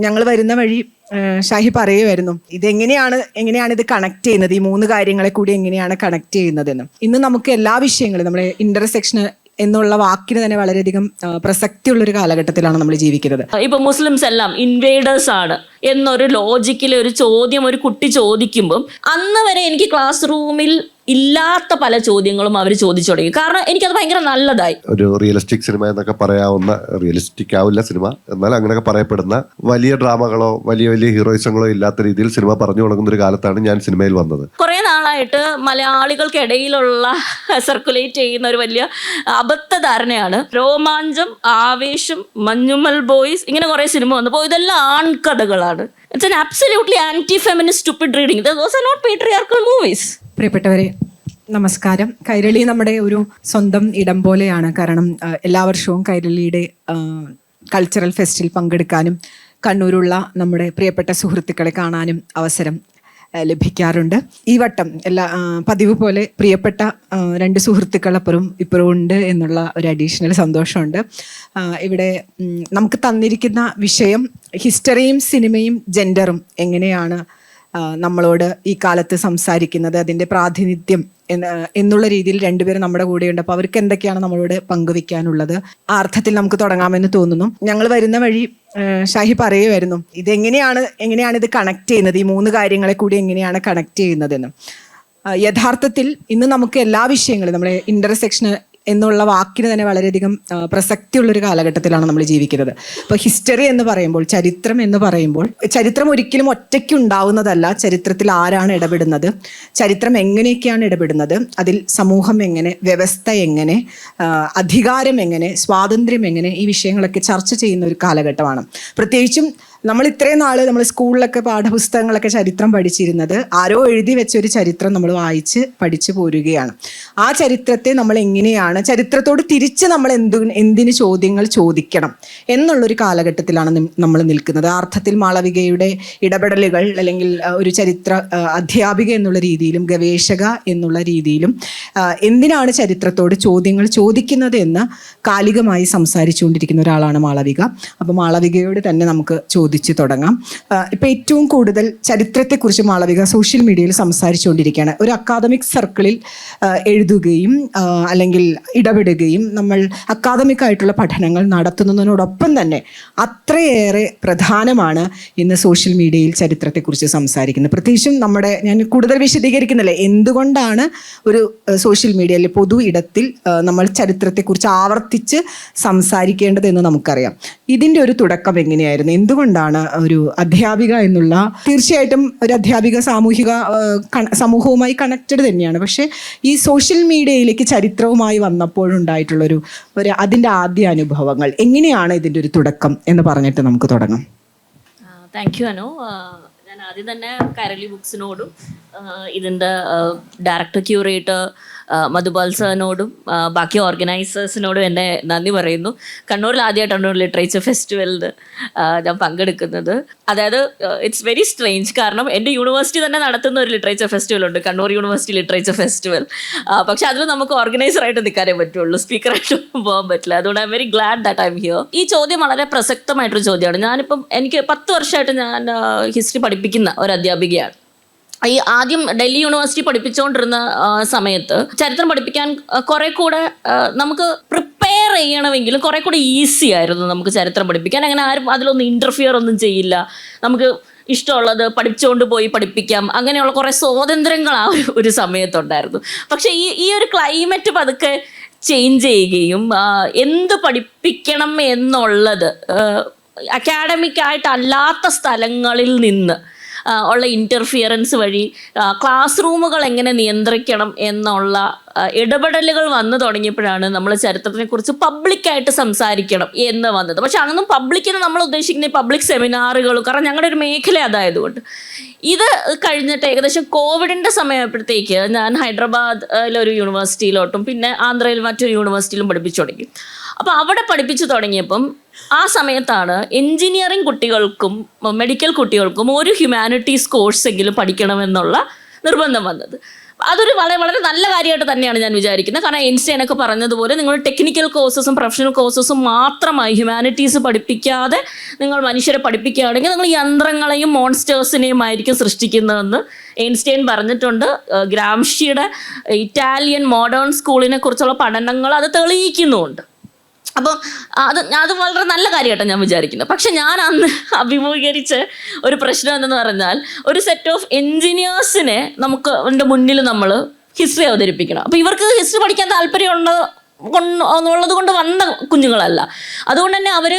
ഞങ്ങൾ വരുന്ന വഴി ഷാഹി പറയുമായിരുന്നു എങ്ങനെയാണ് ഇത് കണക്ട് ചെയ്യുന്നത്, ഈ മൂന്ന് കാര്യങ്ങളെ കൂടി എങ്ങനെയാണ് കണക്ട് ചെയ്യുന്നതെന്ന്. ഇന്ന് നമുക്ക് എല്ലാ വിഷയങ്ങളും നമ്മുടെ ഇന്റർസെക്ഷൻ എന്നുള്ള വാക്കിന് തന്നെ വളരെയധികം പ്രസക്തിയുള്ള ഒരു കാലഘട്ടത്തിലാണ് നമ്മൾ ജീവിക്കുന്നത്. ഇപ്പൊ മുസ്ലിംസ് എല്ലാം ഇൻവേഡേഴ്സ് ആണ് എന്നൊരു ലോജിക്കിൽ ഒരു ചോദ്യം ഒരു കുട്ടി ചോദിക്കുമ്പം അന്ന് വരെ എനിക്ക് ക്ലാസ് റൂമിൽ ഇല്ലാത്ത പല ചോദ്യങ്ങളും അവർ ചോദിച്ചു തുടങ്ങി. കാരണം എനിക്കത് ഭയങ്കര നല്ലതായി. ഒരു റിയലിസ്റ്റിക് സിനിമ എന്നൊക്കെ പറയാവുന്ന, റിയലിസ്റ്റിക് ആവില്ല സിനിമ, എന്നാൽ അങ്ങനെയൊക്കെ പറയപ്പെടുന്ന വലിയ ഡ്രാമകളോ വലിയ വലിയ ഹീറോയിസങ്ങളോ ഇല്ലാത്ത രീതിയിൽ സിനിമ പറഞ്ഞു തുടങ്ങുന്ന ഒരു കാലത്താണ് ഞാൻ സിനിമയിൽ വന്നത്. കുറെ നാളായിട്ട് മലയാളികൾക്കിടയിലുള്ള സർക്കുലേറ്റ് ചെയ്യുന്ന ഒരു വലിയ അബദ്ധ ധാരണയാണ് രോമാഞ്ചം, ആവേശം, മഞ്ഞുമൽ ബോയ്സ്, ഇങ്ങനെ കുറെ സിനിമ വന്നപ്പോൾ ഇതെല്ലാം ആൺകഥകളാണ്. It's an absolutely anti feminist stupid reading. Those are not patriarchal movies. പ്രിയപ്പെട്ടവരെ, നമസ്കാരം. കൈരളി നമ്മുടെ ഒരു സ്വന്തം ഇടം പോലെയാണ്. കാരണം എല്ലാ വർഷവും കൈരളിയുടെ കൾച്ചറൽ ഫെസ്റ്റിൽ പങ്കെടുക്കാനും കണ്ണൂരുള്ള നമ്മുടെ പ്രിയപ്പെട്ട സുഹൃത്തുക്കളെ കാണാനും അവസരം ലഭിക്കാറുണ്ട്. ഈ വട്ടം പതിവ് പോലെ പ്രിയപ്പെട്ട രണ്ട് സുഹൃത്തുക്കളപ്പുറം ഇപ്പുറം ഉണ്ട് എന്നുള്ള ഒരു അഡീഷണൽ സന്തോഷമുണ്ട്. ഇവിടെ നമുക്ക് തന്നിരിക്കുന്ന വിഷയം ഹിസ്റ്ററിയും സിനിമയും ജെൻഡറും എങ്ങനെയാണ് നമ്മളോട് ഈ കാലത്ത് സംസാരിക്കുന്നത്, അതിൻ്റെ പ്രാതിനിധ്യം എന്നുള്ള രീതിയിൽ രണ്ടുപേരും നമ്മുടെ കൂടെയുണ്ട്. അപ്പോൾ അവർക്ക് എന്തൊക്കെയാണ് നമ്മളോട് പങ്കുവെക്കാനുള്ളത്, ആ അർത്ഥത്തിൽ നമുക്ക് തുടങ്ങാമെന്ന് തോന്നുന്നു. ഞങ്ങൾ വരുന്ന വഴി ഷാഹി പറയുമായിരുന്നു എങ്ങനെയാണ് ഇത് കണക്ട് ചെയ്യുന്നത്, ഈ മൂന്ന് കാര്യങ്ങളെ കൂടി എങ്ങനെയാണ് കണക്ട് ചെയ്യുന്നതെന്ന്. യഥാർത്ഥത്തിൽ ഇന്ന് നമുക്ക് എല്ലാ വിഷയങ്ങളും നമ്മുടെ ഇന്റർസെക്ഷൻ എന്നുള്ള വാക്കിന് തന്നെ വളരെയധികം പ്രസക്തിയുള്ളൊരു കാലഘട്ടത്തിലാണ് നമ്മൾ ജീവിക്കുന്നത്. ഇപ്പോൾ ഹിസ്റ്ററി എന്ന് പറയുമ്പോൾ, ചരിത്രം എന്ന് പറയുമ്പോൾ, ചരിത്രം ഒരിക്കലും ഒറ്റയ്ക്ക് ഉണ്ടാവുന്നതല്ല. ചരിത്രത്തിൽ ആരാണ് ഇടപെടുന്നത്, ചരിത്രം എങ്ങനെയൊക്കെയാണ് ഇടപെടുന്നത്, അതിൽ സമൂഹം എങ്ങനെ, വ്യവസ്ഥ എങ്ങനെ, അധികാരം എങ്ങനെ, സ്വാതന്ത്ര്യം എങ്ങനെ, ഈ വിഷയങ്ങളൊക്കെ ചർച്ച ചെയ്യുന്ന ഒരു കാലഘട്ടമാണ്. പ്രത്യേകിച്ചും നമ്മൾ ഇത്രയും നാള് നമ്മൾ സ്കൂളിലൊക്കെ പാഠപുസ്തകങ്ങളൊക്കെ ചരിത്രം പഠിച്ചിരുന്നത് ആരോ എഴുതി വെച്ചൊരു ചരിത്രം നമ്മൾ വായിച്ച് പഠിച്ചു പോരുകയാണ്. ആ ചരിത്രത്തെ നമ്മൾ എങ്ങനെയാണ്, ചരിത്രത്തോട് തിരിച്ച് നമ്മൾ എന്തിന് ചോദ്യങ്ങൾ ചോദിക്കണം എന്നുള്ളൊരു കാലഘട്ടത്തിലാണ് നമ്മൾ നിൽക്കുന്നത്. ആ അർത്ഥത്തിൽ മാളവികയുടെ ഇടപെടലുകൾ, അല്ലെങ്കിൽ ഒരു ചരിത്ര അധ്യാപിക എന്നുള്ള രീതിയിലും ഗവേഷക എന്നുള്ള രീതിയിലും എന്തിനാണ് ചരിത്രത്തോട് ചോദ്യങ്ങൾ ചോദിക്കുന്നത് എന്ന് കാലികമായി സംസാരിച്ചുകൊണ്ടിരിക്കുന്ന ഒരാളാണ് മാളവിക. അപ്പോൾ മാളവികയോട് തന്നെ നമുക്ക് ചോദിച്ചു തുടങ്ങാം. ഇപ്പം ഏറ്റവും കൂടുതൽ ചരിത്രത്തെക്കുറിച്ച് മാളവിക സോഷ്യൽ മീഡിയയിൽ സംസാരിച്ചുകൊണ്ടിരിക്കുകയാണ്. ഒരു അക്കാദമിക് സർക്കിളിൽ എഴുതുകയും അല്ലെങ്കിൽ ഇടപെടുകയും നമ്മൾ അക്കാദമിക് ആയിട്ടുള്ള പഠനങ്ങൾ നടത്തുന്നതിനോടൊപ്പം തന്നെ അത്രയേറെ പ്രധാനമാണ് ഇന്ന് സോഷ്യൽ മീഡിയയിൽ ചരിത്രത്തെക്കുറിച്ച് സംസാരിക്കുന്നത്. പ്രത്യേകിച്ചും ഞാൻ കൂടുതൽ വിശദീകരിക്കുന്നില്ല എന്തുകൊണ്ടാണ് ഒരു സോഷ്യൽ മീഡിയയിൽ പൊതു ഇടത്തിൽ നമ്മൾ ചരിത്രത്തെക്കുറിച്ച് ആവർത്തിച്ച് സംസാരിക്കേണ്ടതെന്ന് നമുക്കറിയാം. ഇതിൻ്റെ ഒരു തുടക്കം എങ്ങനെയായിരുന്നു, എന്തുകൊണ്ടാണ് ഒരു അധ്യാപിക എന്നുള്ള, തീർച്ചയായിട്ടും ഒരു അധ്യാപിക സമൂഹവുമായി കണക്റ്റഡ് തന്നെയാണ്, പക്ഷേ ഈ സോഷ്യൽ മീഡിയയിലേക്ക് ചരിത്രവുമായി വന്നപ്പോഴുണ്ടായിട്ടുള്ളൊരു അതിൻ്റെ ആദ്യ അനുഭവങ്ങൾ എങ്ങനെയാണ്, ഇതിൻ്റെ ഒരു തുടക്കം എന്ന് പറഞ്ഞിട്ട് നമുക്ക് തുടങ്ങാം. Thank you Anu. ഞാൻ ആദ്യം തന്നെ കൈരളി ബുക്സിനോടും ഇതിൻ്റെ ഡയറക്ടർ ക്യൂറേറ്റർ മധുപാൽ സാറിനോടും ബാക്കി ഓർഗനൈസേഴ്സിനോടും എന്നെ നന്ദി പറയുന്നു. കണ്ണൂരിൽ ആദ്യമായിട്ടാണ് ലിറ്ററേച്ചർ ഫെസ്റ്റിവലിൽ ഞാൻ പങ്കെടുക്കുന്നത്. അതായത് ഇറ്റ്സ് വെരി സ്ട്രേഞ്ച്. കാരണം എൻ്റെ യൂണിവേഴ്സിറ്റി തന്നെ നടത്തുന്ന ഒരു ലിറ്ററേച്ചർ ഫെസ്റ്റിവൽ ഉണ്ട്, കണ്ണൂർ യൂണിവേഴ്സിറ്റി ലിറ്ററേച്ചർ ഫെസ്റ്റിവൽ. പക്ഷെ അതിൽ നമുക്ക് ഓർഗനൈസറായിട്ട് നിൽക്കാനേ പറ്റുള്ളൂ, സ്പീക്കറായിട്ട് പോകാൻ പറ്റില്ല. അതുകൊണ്ട് I am very glad that I am here. ഈ ചോദ്യം വളരെ പ്രസക്തമായിട്ടൊരു ചോദ്യമാണ്. എനിക്ക് 10 വർഷമായിട്ട് ഞാൻ ഹിസ്റ്ററി പഠിപ്പിക്കുന്ന ഒരു അധ്യാപികയാണ്. ഈ ആദ്യം ഡൽഹി യൂണിവേഴ്സിറ്റി പഠിപ്പിച്ചുകൊണ്ടിരുന്ന സമയത്ത് ചരിത്രം പഠിപ്പിക്കാൻ കുറെ കൂടെ നമുക്ക് പ്രിപ്പയർ ചെയ്യണമെങ്കിലും കുറെ കൂടെ ഈസി ആയിരുന്നു നമുക്ക് ചരിത്രം പഠിപ്പിക്കാൻ. അങ്ങനെ ആരും അതിലൊന്നും ഇൻ്റർഫിയർ ഒന്നും ചെയ്യില്ല, നമുക്ക് ഇഷ്ടമുള്ളത് പഠിച്ചുകൊണ്ട് പോയി പഠിപ്പിക്കാം, അങ്ങനെയുള്ള കുറേ സ്വാതന്ത്ര്യങ്ങൾ ആ ഒരു സമയത്തുണ്ടായിരുന്നു. പക്ഷേ ഈ ഒരു ക്ലൈമറ്റ് പതുക്കെ ചേഞ്ച് ചെയ്യുകയും എന്ത് പഠിപ്പിക്കണം എന്നുള്ളത് അക്കാഡമിക് ആയിട്ടല്ലാത്ത സ്ഥലങ്ങളിൽ നിന്ന് ഉള്ള ഇൻ്റർഫിയറൻസ് വഴി ക്ലാസ് റൂമുകൾ എങ്ങനെ നിയന്ത്രിക്കണം എന്നുള്ള ഇടപെടലുകൾ വന്നു തുടങ്ങിയപ്പോഴാണ് നമ്മൾ ചരിത്രത്തെക്കുറിച്ച് പബ്ലിക്കായിട്ട് സംസാരിക്കണം എന്ന് വന്നത്. പക്ഷെ അതൊന്നും പബ്ലിക്കിന് നമ്മൾ ഉദ്ദേശിക്കുന്ന ഈ പബ്ലിക് സെമിനാറുകളും, കാരണം ഞങ്ങളുടെ ഒരു മേഖല അതായതുകൊണ്ട്. ഇത് കഴിഞ്ഞിട്ട് ഏകദേശം കോവിഡിൻ്റെ സമയമായപ്പോഴത്തേക്ക് ഞാൻ ഹൈദരാബാദിലൊരു യൂണിവേഴ്സിറ്റിയിലോട്ടും പിന്നെ ആന്ധ്രയിൽ മറ്റൊരു യൂണിവേഴ്സിറ്റിയിലും പഠിപ്പിച്ചു തുടങ്ങി. അപ്പോൾ അവിടെ പഠിപ്പിച്ചു തുടങ്ങിയപ്പം ആ സമയത്താണ് എൻജിനീയറിംഗ് കുട്ടികൾക്കും മെഡിക്കൽ കുട്ടികൾക്കും ഒരു ഹ്യൂമാനിറ്റീസ് കോഴ്സെങ്കിലും പഠിക്കണമെന്നുള്ള നിർബന്ധം വന്നത്. അതൊരു വളരെ വളരെ നല്ല കാര്യമായിട്ട് തന്നെയാണ് ഞാൻ വിചാരിക്കുന്നത്. കാരണം ഐൻസ്റ്റൈൻ ഒക്കെ പറഞ്ഞതുപോലെ നിങ്ങൾ ടെക്നിക്കൽ കോഴ്സസും പ്രൊഫഷണൽ കോഴ്സസും മാത്രമായി ഹ്യൂമാനിറ്റീസ് പഠിപ്പിക്കാതെ നിങ്ങൾ മനുഷ്യരെ പഠിപ്പിക്കുകയാണെങ്കിൽ നിങ്ങൾ യന്ത്രങ്ങളെയും മോൺസ്റ്റേഴ്സിനെയും ആയിരിക്കും സൃഷ്ടിക്കുന്നതെന്ന് ഐൻസ്റ്റൈൻ പറഞ്ഞിട്ടുണ്ട്. ഗ്രാംഷിയുടെ ഇറ്റാലിയൻ മോഡേൺ സ്കൂളിനെ കുറിച്ചുള്ള പഠനങ്ങൾ അത് തെളിയിക്കുന്നുമുണ്ട്. അപ്പം അത് വളരെ നല്ല കാര്യമായിട്ടാണ് ഞാൻ വിചാരിക്കുന്നത്. പക്ഷെ ഞാൻ അന്ന് അഭിമുഖീകരിച്ച ഒരു പ്രശ്നം എന്തെന്ന് പറഞ്ഞാൽ, ഒരു സെറ്റ് ഓഫ് എൻജിനീയേഴ്സിനെ നമുക്ക് എൻ്റെ മുന്നിൽ നമ്മൾ ഹിസ്റ്ററി അവതരിപ്പിക്കണം. അപ്പോൾ ഇവർക്ക് ഹിസ്റ്ററി പഠിക്കാൻ താല്പര്യമുണ്ട് എന്നുള്ളത് കൊണ്ട് വന്ന കുഞ്ഞുങ്ങളല്ല. അതുകൊണ്ട് തന്നെ അവർ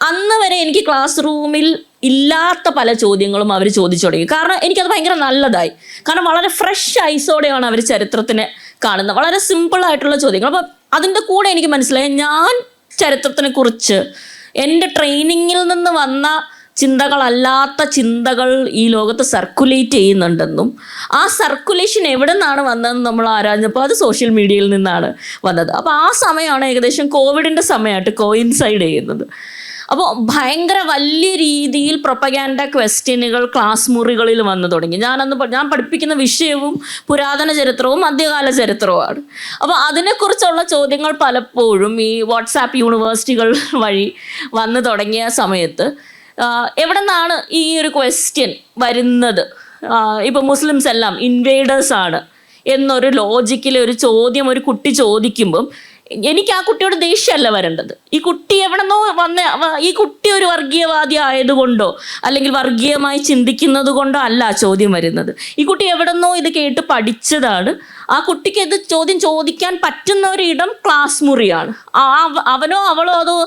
അന്ന് വരെ എനിക്ക് ക്ലാസ് റൂമിൽ ഇല്ലാത്ത പല ചോദ്യങ്ങളും അവർ ചോദിച്ചു തുടങ്ങി. കാരണം എനിക്കത് ഭയങ്കര നല്ലതായി. കാരണം വളരെ ഫ്രഷ് ഐസോടെയാണ് അവർ ചരിത്രത്തിനെ കാണുന്നത്. വളരെ സിമ്പിളായിട്ടുള്ള ചോദ്യങ്ങൾ. അപ്പം അതിൻ്റെ കൂടെ എനിക്ക് മനസ്സിലായി, ഞാൻ ചരിത്രത്തിനെ കുറിച്ച് എൻ്റെ ട്രെയിനിങ്ങിൽ നിന്ന് വന്ന ചിന്തകളല്ലാത്ത ചിന്തകൾ ഈ ലോകത്ത് സർക്കുലേറ്റ് ചെയ്യുന്നുണ്ടെന്നും ആ സർക്കുലേഷൻ എവിടെ നിന്നാണ് വന്നതെന്ന് നമ്മൾ ആരാഞ്ഞപ്പോൾ അത് സോഷ്യൽ മീഡിയയിൽ നിന്നാണ് വന്നത്. അപ്പോൾ ആ സമയമാണ് ഏകദേശം കോവിഡിൻ്റെ സമയമായിട്ട് കോയിൻസൈഡ് ചെയ്യുന്നത്. അപ്പോൾ ഭയങ്കര വലിയ രീതിയിൽ പ്രൊപ്പഗാൻഡ ക്വസ്റ്റ്യനുകൾ ക്ലാസ് മുറികളിൽ വന്നു തുടങ്ങി. ഞാൻ പഠിപ്പിക്കുന്ന വിഷയവും പുരാതന ചരിത്രവും മധ്യകാല ചരിത്രവുമാണ്. അപ്പോൾ അതിനെക്കുറിച്ചുള്ള ചോദ്യങ്ങൾ പലപ്പോഴും ഈ വാട്സാപ്പ് യൂണിവേഴ്സിറ്റികൾ വഴി വന്നു തുടങ്ങിയ സമയത്ത് എവിടെ നിന്നാണ് ഈ ഒരു ക്വസ്റ്റ്യൻ വരുന്നത്, ഇപ്പോൾ മുസ്ലിംസ് എല്ലാം ഇൻവേഡേഴ്സാണ് എന്നൊരു ലോജിക്കിൽ ഒരു ചോദ്യം ഒരു കുട്ടി ചോദിക്കുമ്പം എനിക്ക് ആ കുട്ടിയോട് ദേഷ്യമല്ല വരേണ്ടത്. ഈ കുട്ടി എവിടെന്നോ ഈ കുട്ടി ഒരു വർഗീയവാദി ആയതുകൊണ്ടോ അല്ലെങ്കിൽ വർഗീയമായി ചിന്തിക്കുന്നത് കൊണ്ടോ അല്ല ആ ചോദ്യം വരുന്നത്. ഈ കുട്ടി എവിടെന്നോ ഇത് കേട്ട് പഠിച്ചതാണ്. ആ കുട്ടിക്ക് ഇത് ചോദ്യം ചോദിക്കാൻ പറ്റുന്ന ഒരിടം ക്ലാസ് മുറിയാണ്. അവനോ അവളോ അതോ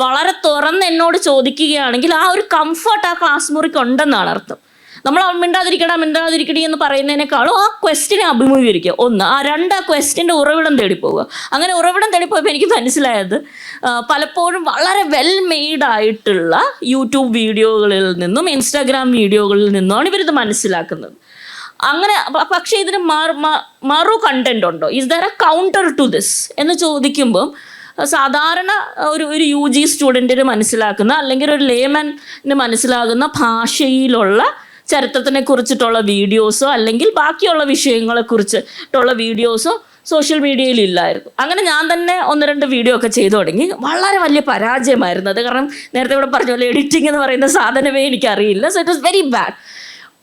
വളരെ തുറന്ന് എന്നോട് ചോദിക്കുകയാണെങ്കിൽ ആ ഒരു കംഫർട്ട് ആ ക്ലാസ് മുറിക്ക് ഉണ്ടെന്നാണ് അർത്ഥം. നമ്മൾ മിണ്ടാതിരിക്കടി എന്ന് പറയുന്നതിനേക്കാളും ആ ക്വസ്റ്റ്യനെ അഭിമുഖീകരിക്കുക. ഒന്ന്, ആ ക്വസ്റ്റ്യൻ്റെ ഉറവിടം തേടിപ്പോവുക. അങ്ങനെ ഉറവിടം തേടിപ്പോയപ്പോൾ എനിക്ക് മനസ്സിലായത് പലപ്പോഴും വളരെ വെൽ മെയ്ഡ് ആയിട്ടുള്ള യൂട്യൂബ് വീഡിയോകളിൽ നിന്നും ഇൻസ്റ്റാഗ്രാം വീഡിയോകളിൽ നിന്നുമാണ് ഇവരിത് മനസ്സിലാക്കുന്നത്. അങ്ങനെ പക്ഷേ ഇതിന് മറു കണ്ടന്റ് ഉണ്ടോ, is there a counter to this എന്ന് ചോദിക്കുമ്പം സാധാരണ ഒരു UG സ്റ്റുഡൻറ്റിന് മനസ്സിലാക്കുന്ന അല്ലെങ്കിൽ ഒരു ലേമന് മനസ്സിലാകുന്ന ഭാഷയിലുള്ള ചരിത്രത്തിനെ കുറിച്ചിട്ടുള്ള വീഡിയോസോ അല്ലെങ്കിൽ ബാക്കിയുള്ള വിഷയങ്ങളെ കുറിച്ചിട്ടുള്ള വീഡിയോസോ സോഷ്യൽ മീഡിയയിൽ ഇല്ലായിരുന്നു. അങ്ങനെ ഞാൻ തന്നെ 1-2 വീഡിയോ ഒക്കെ ചെയ്തു തുടങ്ങി. വളരെ വലിയ പരാജയമായിരുന്നു അത്. കാരണം നേരത്തെ ഇവിടെ പറഞ്ഞ പോലെ എഡിറ്റിംഗ് എന്ന് പറയുന്ന സാധനമേ എനിക്കറിയില്ല. So it was very bad.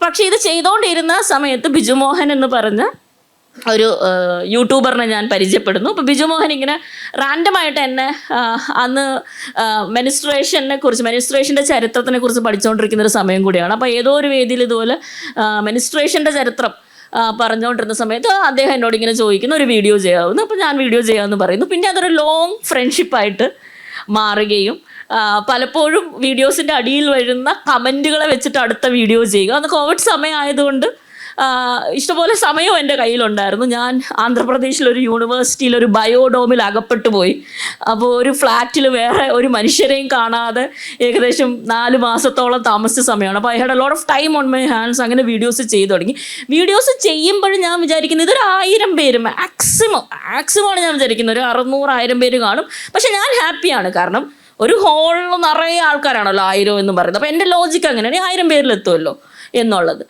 പക്ഷേ ഇത് ചെയ്തുകൊണ്ടിരുന്ന സമയത്ത് ബിജുമോഹൻ എന്ന് പറഞ്ഞ ഒരു യൂട്യൂബറിനെ ഞാൻ പരിചയപ്പെടുന്നു. അപ്പോൾ ബിജുമോഹൻ ഇങ്ങനെ റാൻഡമായിട്ട് എന്നെ അന്ന് മെനിസ്ട്രേഷൻ്റെ ചരിത്രത്തിനെ കുറിച്ച് പഠിച്ചുകൊണ്ടിരിക്കുന്ന ഒരു സമയം കൂടിയാണ്. അപ്പോൾ ഏതോ ഒരു വേദിയിൽ ഇതുപോലെ മെനിസ്ട്രേഷൻ്റെ ചരിത്രം പറഞ്ഞുകൊണ്ടിരുന്ന സമയത്ത് അദ്ദേഹം എന്നോട് ഇങ്ങനെ ചോദിക്കുന്നു, ഒരു വീഡിയോ ചെയ്യാവുന്നു. അപ്പോൾ ഞാൻ വീഡിയോ ചെയ്യാമെന്ന് പറയുന്നു. പിന്നെ അതൊരു ലോങ് ഫ്രണ്ട്ഷിപ്പായിട്ട് മാറുകയും പലപ്പോഴും വീഡിയോസിൻ്റെ അടിയിൽ വരുന്ന കമൻറ്റുകളെ വെച്ചിട്ട് അടുത്ത വീഡിയോ ചെയ്യുക. അന്ന് കോവിഡ് സമയമായതുകൊണ്ട് ഇഷ്ടംപോലെ സമയവും എൻ്റെ കയ്യിലുണ്ടായിരുന്നു. ഞാൻ ആന്ധ്രാപ്രദേശിലൊരു യൂണിവേഴ്സിറ്റിയിൽ ഒരു ബയോഡോമിൽ അകപ്പെട്ടു പോയി. അപ്പോൾ ഒരു ഫ്ലാറ്റിൽ വേറെ ഒരു മനുഷ്യരെയും കാണാതെ ഏകദേശം 4 മാസത്തോളം താമസിച്ച സമയമാണ്. അപ്പോൾ I had a lot of time on my hands. അങ്ങനെ വീഡിയോസ് ചെയ്തു തുടങ്ങി. വീഡിയോസ് ചെയ്യുമ്പോഴും ഞാൻ വിചാരിക്കുന്നത് ഇതൊരു 1000 പേര് മാക്സിമമാണ് ഞാൻ വിചാരിക്കുന്നത്. ഒരു 600-1000 പേര് കാണും. പക്ഷെ ഞാൻ ഹാപ്പിയാണ്. കാരണം ഒരു ഹോളിൽ നിറയെ ആൾക്കാരാണല്ലോ 1000 എന്ന് പറയുന്നത്. അപ്പോൾ എൻ്റെ ലോജിക്ക് അങ്ങനെയാണ്, 1000 പേരിലെത്തുമല്ലോ എന്നുള്ളത്.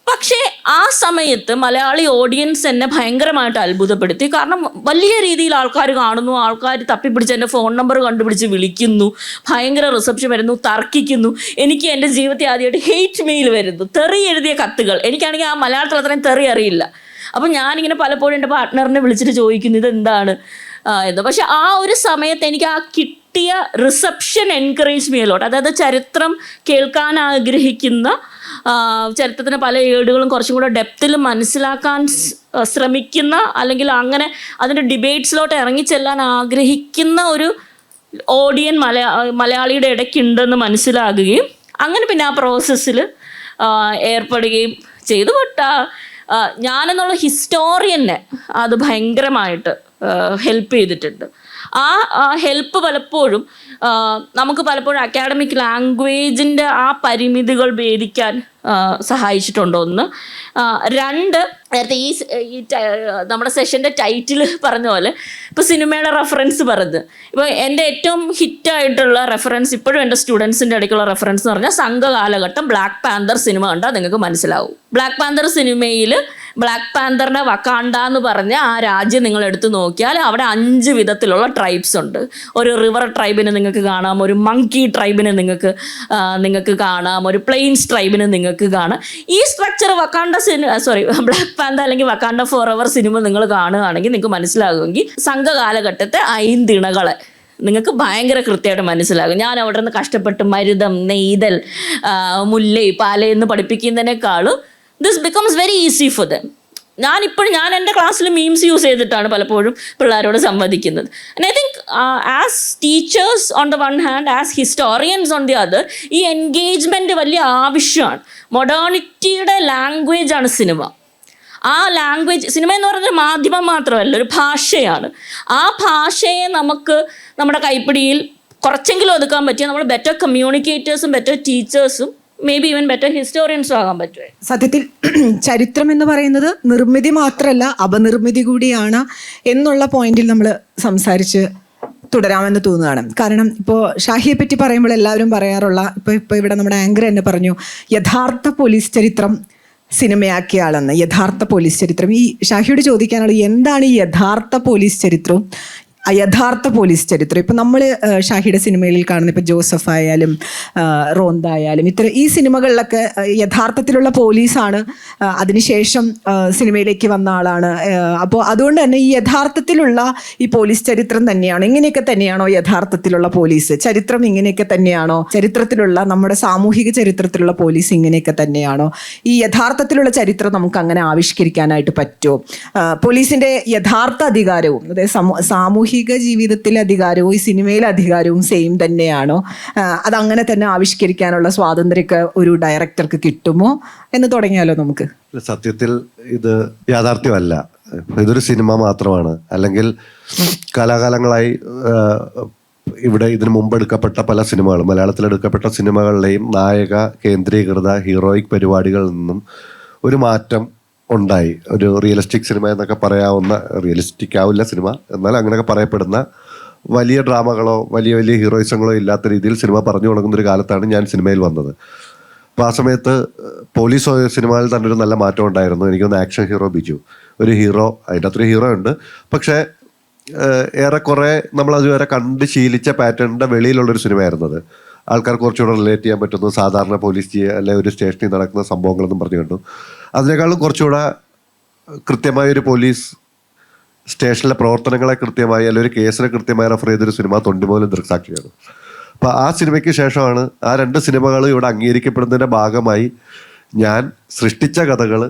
പക്ഷേ ആ സമയത്ത് മലയാളി ഓഡിയൻസ് എന്നെ ഭയങ്കരമായിട്ട് അത്ഭുതപ്പെടുത്തി. കാരണം വലിയ രീതിയിൽ ആൾക്കാർ കാണുന്നു, ആൾക്കാർ തപ്പിപ്പിടിച്ച് എൻ്റെ ഫോൺ നമ്പർ കണ്ടുപിടിച്ച് വിളിക്കുന്നു, ഭയങ്കര റിസപ്ഷൻ വരുന്നു, തർക്കിക്കുന്നു. എനിക്ക് എൻ്റെ ജീവിതത്തിൽ ആദ്യമായിട്ട് ഹെയ്റ്റ് മെയിൽ വരുന്നു, തെറി എഴുതിയ കത്തുകൾ. എനിക്കാണെങ്കിൽ ആ മലയാളത്തിൽ അത്രയും തെറി അറിയില്ല. അപ്പം ഞാനിങ്ങനെ പലപ്പോഴും എൻ്റെ പാർട്ട്ണറിനെ വിളിച്ചിട്ട് ചോദിക്കുന്നു ഇതെന്താണ് എന്ന്. പക്ഷെ ആ ഒരു സമയത്ത് എനിക്ക് ആ കിട്ടിയ റിസപ്ഷൻ എൻകറേജ് മീലോട്ട്, അതായത് ചരിത്രം കേൾക്കാൻ ആഗ്രഹിക്കുന്ന, ചരിത്രത്തിന് പല ഏടുകളും കുറച്ചും കൂടെ ഡെപ്തിൽ മനസ്സിലാക്കാൻ ശ്രമിക്കുന്ന, അല്ലെങ്കിൽ അങ്ങനെ അതിൻ്റെ ഡിബേറ്റ്സിലോട്ട് ഇറങ്ങിച്ചെല്ലാൻ ആഗ്രഹിക്കുന്ന ഒരു ഓഡിയൻ മലയാളിയുടെ ഇടയ്ക്കുണ്ടെന്ന് മനസ്സിലാകുകയും അങ്ങനെ പിന്നെ ആ പ്രോസസ്സിൽ ഏർപ്പെടുകയും ചെയ്തു. ബട്ട് ഞാനെന്നുള്ള ഹിസ്റ്റോറിയനെ അത് ഭയങ്കരമായിട്ട് ഹെൽപ്പ് ചെയ്തിട്ടുണ്ട്. ആ ഹെൽപ്പ് പലപ്പോഴും നമുക്ക് പലപ്പോഴും അക്കാഡമിക് ലാംഗ്വേജിൻ്റെ ആ പരിമിതികൾ ഭേദിക്കാൻ സഹായിച്ചിട്ടുണ്ടോ ഒന്ന്. രണ്ട്, നേരത്തെ നമ്മുടെ സെഷൻ്റെ ടൈറ്റിൽ പറഞ്ഞ പോലെ ഇപ്പോൾ സിനിമയുടെ റെഫറൻസ് പറഞ്ഞ്, ഇപ്പോൾ എൻ്റെ ഏറ്റവും ഹിറ്റായിട്ടുള്ള റെഫറൻസ് ഇപ്പോഴും എൻ്റെ സ്റ്റുഡൻസിൻ്റെ ഇടയ്ക്കുള്ള റെഫറൻസ് എന്ന് പറഞ്ഞാൽ സംഘകാലഘട്ടം ബ്ലാക്ക് പാന്തർ സിനിമ കണ്ടാൽ നിങ്ങൾക്ക് മനസ്സിലാവും. ബ്ലാക്ക് പാന്തർ സിനിമയിൽ ബ്ലാക്ക് പാന്തറിൻ്റെ വക്കാണ്ട എന്ന് പറഞ്ഞ ആ രാജ്യം നിങ്ങൾ എടുത്ത് നോക്കിയാൽ അവിടെ 5 വിധത്തിലുള്ള ട്രൈബ്സ് ഉണ്ട്. ഒരു റിവർ ട്രൈബിനെ നിങ്ങൾക്ക് കാണാം, ഒരു മങ്കി ട്രൈബിനെ നിങ്ങൾക്ക് കാണാം, ഒരു പ്ലെയിൻസ് ട്രൈബിനെ നിങ്ങൾക്ക് കാണാം. ഈ സ്ട്രക്ചർ ബ്ലാക്ക് പാന്തർ അല്ലെങ്കിൽ വക്കാണ്ട ഫോർ എവർ സിനിമ നിങ്ങൾ കാണുകയാണെങ്കിൽ നിങ്ങൾക്ക് മനസ്സിലാകുമെങ്കിൽ സംഘകാലഘട്ടത്തെ 5 ഇണകളെ നിങ്ങൾക്ക് ഭയങ്കര കൃത്യമായിട്ട് മനസ്സിലാകും. ഞാൻ അവിടെ നിന്ന് കഷ്ടപ്പെട്ട് മരുതം, നെയ്തൽ, മുല്ലൈ, പാലൈ എന്ന് പഠിപ്പിക്കുന്നതിനേക്കാളും this becomes very easy for them. ഞാൻ എൻ്റെ ക്ലാസ്സിൽ മീംസ് യൂസ് ചെയ്തിട്ടാണ് പലപ്പോഴും പിള്ളേരോട് സംവദിക്കുന്നത്. And I think as teachers on the one hand, as historians on the other, ഈ എൻഗേജ്മെൻറ്റ് വലിയ ആവശ്യമാണ്. മൊഡേണിറ്റിയുടെ ലാംഗ്വേജാണ് സിനിമ. ആ ലാംഗ്വേജ്, സിനിമ എന്ന് പറയുന്നത് മാധ്യമം മാത്രമല്ല, ഒരു ഭാഷയാണ്. ആ ഭാഷയെ നമുക്ക് നമ്മുടെ കൈപ്പിടിയിൽ കുറച്ചെങ്കിലും ഒതുക്കാൻ പറ്റിയ നമ്മൾ ബെറ്റർ കമ്മ്യൂണിക്കേറ്റേഴ്സും ബെറ്റർ ടീച്ചേഴ്സും മേ ബി ഈവൻ ബെറ്റർ ഹിസ്റ്റോറിയൻസും ആകാൻ പറ്റുമേ. സത്യത്തിൽ ചരിത്രം എന്ന് പറയുന്നത് നിർമ്മിതി മാത്രമല്ല അപനിർമ്മിതി കൂടിയാണ് എന്നുള്ള പോയിന്റിൽ നമ്മൾ സംസാരിച്ച് തുടരാമെന്ന് തോന്നുകയാണ്. കാരണം ഇപ്പോൾ ഷാഹിയെ പറ്റി പറയുമ്പോൾ എല്ലാവരും പറയാറുള്ള, ഇപ്പോൾ ഇവിടെ നമ്മുടെ ആങ്കർ തന്നെ പറഞ്ഞു, യഥാർത്ഥ പോലീസ് ചരിത്രം സിനിമയാക്കിയ ആളെന്ന്. യഥാർത്ഥ പോലീസ് ചരിത്രം, ഈ ഷാഹിയോട് ചോദിക്കാനുള്ള എന്താണ് ഈ യഥാർത്ഥ പോലീസ് ചരിത്രവും യഥാർത്ഥ പോലീസ് ചരിത്രം? ഇപ്പം നമ്മൾ ഷാഹിയുടെ സിനിമകളിൽ കാണുന്ന ഇപ്പോൾ ജോസഫ് ആയാലും റോന്ത ആയാലും ഈ സിനിമകളിലൊക്കെ യഥാർത്ഥത്തിലുള്ള പോലീസാണ് അതിനുശേഷം സിനിമയിലേക്ക് വന്ന ആളാണ്. അപ്പോൾ അതുകൊണ്ട് തന്നെ ഈ യഥാർത്ഥത്തിലുള്ള ഈ പോലീസ് ചരിത്രം തന്നെയാണോ, ഇങ്ങനെയൊക്കെ തന്നെയാണോ യഥാർത്ഥത്തിലുള്ള പോലീസ് ചരിത്രം? ഇങ്ങനെയൊക്കെ തന്നെയാണോ ചരിത്രത്തിലുള്ള നമ്മുടെ സാമൂഹിക ചരിത്രത്തിലുള്ള പോലീസ്? ഇങ്ങനെയൊക്കെ തന്നെയാണോ ഈ യഥാർത്ഥത്തിലുള്ള ചരിത്രം നമുക്ക് അങ്ങനെ ആവിഷ്കരിക്കാനായിട്ട് പറ്റുമോ? പോലീസിൻ്റെ യഥാർത്ഥ അധികാരവും അതായത് സാമൂഹിക ജീവിതത്തിലെ അധികാരവും ഈ സിനിമയിലെ അധികാരവും സെയിം തന്നെയാണോ? അതങ്ങനെ തന്നെ ആവിഷ്കരിക്കാനുള്ള സ്വാതന്ത്ര്യമൊക്കെ ഒരു ഡയറക്ടർക്ക് കിട്ടുമോ എന്ന് തുടങ്ങിയാലോ നമുക്ക്? സത്യത്തിൽ ഇത് യാഥാർത്ഥ്യമല്ല, ഇതൊരു സിനിമ മാത്രമാണ്. അല്ലെങ്കിൽ കാലാകാലങ്ങളായി ഇവിടെ ഇതിനു മുമ്പ് എടുക്കപ്പെട്ട പല സിനിമകളും, മലയാളത്തിൽ എടുക്കപ്പെട്ട സിനിമകളിലെയും നായക കേന്ദ്രീകൃത ഹീറോയിക് പരിപാടികളിൽ നിന്നും ഒരു മാറ്റം ഉണ്ടായി. ഒരു റിയലിസ്റ്റിക് സിനിമ എന്നൊക്കെ പറയാവുന്ന, റിയലിസ്റ്റിക് ആവില്ല സിനിമ, എന്നാൽ അങ്ങനെയൊക്കെ പറയപ്പെടുന്ന വലിയ ഡ്രാമകളോ വലിയ വലിയ ഹീറോയിസങ്ങളോ ഇല്ലാത്ത രീതിയിൽ സിനിമ പറഞ്ഞു തുടങ്ങുന്നൊരു കാലത്താണ് ഞാൻ സിനിമയിൽ വന്നത്. അപ്പോൾ ആ സമയത്ത് പോലീസ് സിനിമയിൽ തന്നെ ഒരു നല്ല മാറ്റം ഉണ്ടായിരുന്നു. എനിക്കൊന്ന് ആക്ഷൻ ഹീറോ ബിജു, ഒരു ഹീറോ, അതിൻ്റെ അത്രയും ഹീറോ ഉണ്ട്, പക്ഷേ ഏറെക്കുറെ നമ്മൾ അതുവരെ കണ്ട് ശീലിച്ച പാറ്റേണിൻ്റെ വെളിയിലുള്ളൊരു സിനിമയായിരുന്നത്. ആൾക്കാർക്ക് കുറച്ചുകൂടെ റിലേറ്റ് ചെയ്യാൻ പറ്റുന്നു, സാധാരണ പോലീസ് അല്ലെങ്കിൽ ഒരു സ്റ്റേഷനിൽ നടക്കുന്ന സംഭവങ്ങളെന്നും പറഞ്ഞു കണ്ടു. അതിനേക്കാളും കുറച്ചുകൂടെ കൃത്യമായൊരു പോലീസ് സ്റ്റേഷനിലെ പ്രവർത്തനങ്ങളെ കൃത്യമായി, അല്ലെങ്കിൽ ഒരു കേസിനെ കൃത്യമായി റെഫർ ചെയ്തൊരു സിനിമ തൊണ്ടിമൂലം ദൃക്സാക്ഷിയാണ്. അപ്പോൾ ആ സിനിമയ്ക്ക് ശേഷമാണ് ആ 2 സിനിമകൾ ഇവിടെ അംഗീകരിക്കപ്പെടുന്നതിൻ്റെ ഭാഗമായി ഞാൻ സൃഷ്ടിച്ച കഥകൾ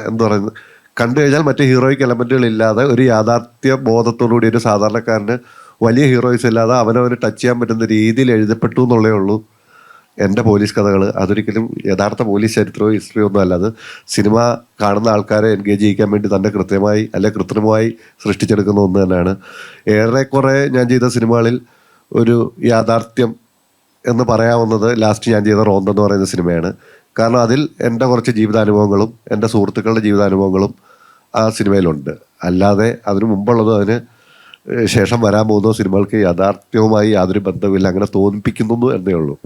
എന്താ പറയുന്നത്, കണ്ടു കഴിഞ്ഞാൽ മറ്റ് ഹീറോയിക് എലമെൻറ്റുകളില്ലാതെ ഒരു യാഥാർത്ഥ്യ ബോധത്തോടുകൂടി ഒരു സാധാരണക്കാരന് വലിയ ഹീറോയിസ് ഇല്ലാതെ അവനവന് ടച്ച് ചെയ്യാൻ പറ്റുന്ന രീതിയിൽ എഴുതപ്പെട്ടു എന്നുള്ളേ ഉള്ളൂ എൻ്റെ പോലീസ് കഥകൾ. അതൊരിക്കലും യഥാർത്ഥ പോലീസ് ചരിത്രമോ ഹിസ്റ്ററിയോ ഒന്നും അല്ല. അത് സിനിമ കാണുന്ന ആൾക്കാരെ എൻഗേജ് ചെയ്യിക്കാൻ വേണ്ടി തന്നെ കൃത്യമായി അല്ലെ കൃത്രിമമായി സൃഷ്ടിച്ചെടുക്കുന്ന ഒന്ന് തന്നെയാണ്. ഏറെക്കുറെ ഞാൻ ചെയ്ത സിനിമകളിൽ ഒരു യാഥാർത്ഥ്യം എന്ന് പറയാവുന്നത് ലാസ്റ്റ് ഞാൻ ചെയ്ത റോന്ത എന്ന് പറയുന്ന സിനിമയാണ്. കാരണം അതിൽ എൻ്റെ കുറച്ച് ജീവിതാനുഭവങ്ങളും എൻ്റെ സുഹൃത്തുക്കളുടെ ജീവിതാനുഭവങ്ങളും ആ സിനിമയിലുണ്ട്. അല്ലാതെ അതിനു മുമ്പുള്ളതോ അതിന് ശേഷം വരാൻ പോകുന്ന സിനിമകൾക്ക് യാഥാർത്ഥ്യവുമായി യാതൊരു ബന്ധവുമില്ല, അങ്ങനെ തോന്നിപ്പിക്കുന്നു എന്നേ ഉള്ളൂ.